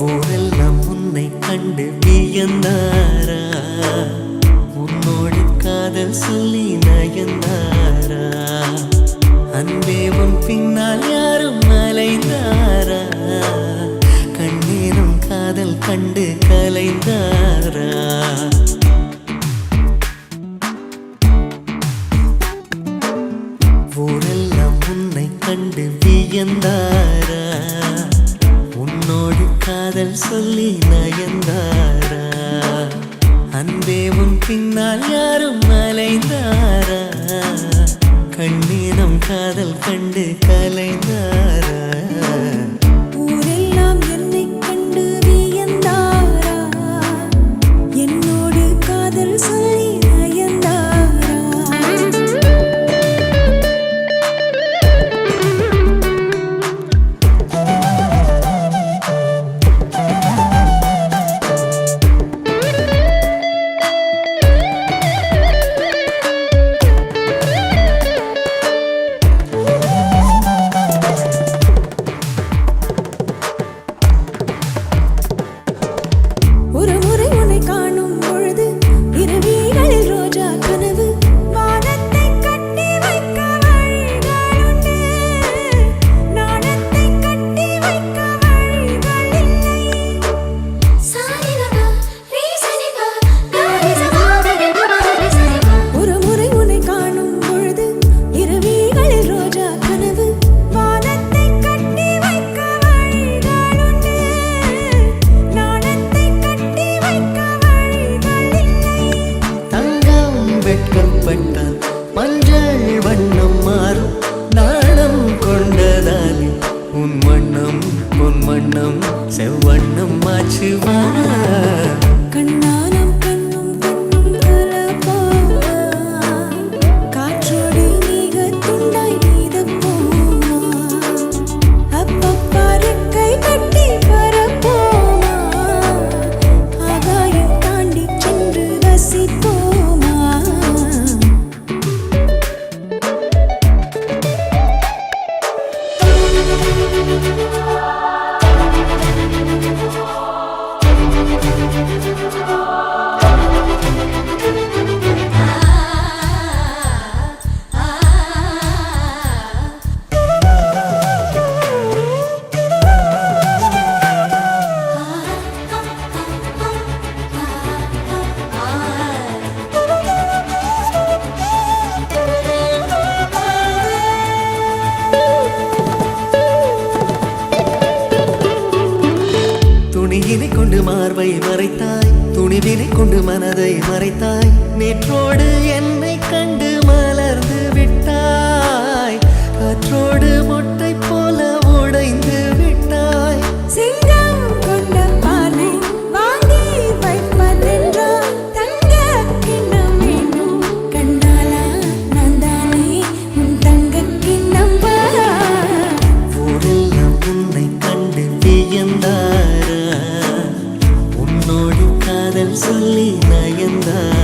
ஊரெல்லாம் உன்னை கண்டு வியந்தாரா, உன்னோடு காதல் சொல்லி நயந்தாரா, அன்பே உன் பின்னால் யாரும் அலைந்தாரா, கண்ணீரும் காதல் கண்டு கலைந்தாரா. ஊரெல்லாம் உன்னை கண்டு வியந்தாரா, உன்னோடு காதல் சொல்லி நயந்தாரா, அன்பே உன் பின்னால் யாரும் அலைந்தாரா, கண்ணீரம் காதல் கண்டு கலைந்தாரா. ஊரெல்லாம் என்னை கண்டு வியந்தாரா, என்னோடு காதல் சொல்லி நயந்தாரா. ஒரு முறை உன்னை காணும் பொழுது இரவிகளில் ரோஜா கனவு, வானத்தை கட்டி வைக்க வழிகளுண்டு, நாணத்தை கட்டி வைக்க வழிகள் இல்லை. ஒரு முறை உன்னை காணும் பொழுது இரவிகளில் ரோஜா கனவு, வானத்தை கட்டி வைக்க வழிகளுண்டு, நாணத்தை கட்டி வைக்க வழிகள் இல்லை. தங்கம் வெட்கப்பட்டால் மஞ்சள் வண்ணம் மாறும், நாணம் கொண்டதாலே உன் வண்ணம் பொன் வண்ணம் செவ்வண்ணம் மாச்சுவா. கண்ணானம் கண்ணும் கண்ணும் கலப்போமா, காற்றோடு நீகத் துண்டாய் நீதப்போமா, அப்பப்பா ரெக்கை கட்டி பறப்போமா, ஆகாயம் தாண்டி சென்று ரசிப்போமா. துணியினை கொண்டு மார்பை மறைத்தாய், துணிவினை கொண்டு மனதை மறைத்தாய், நேற்றோடு என்னை கண்டு மலர்ந்து விட்டாய், காற்றோடு மொட்டை போல உடைந்து விட்டாய். சிங்கம் கொண்ட பாலை வாங்கி வைப்பதென்றால் தங்க கிண்ணம் வேணும், கண்ணாலா நான் தானே உன் தங்க கிண்ணம் பாரா. ஊரெல்லாம் உன்னை கண்டு வியந்தாரா, உன்னோடு காதல் சொல்லி நயந்தாரா,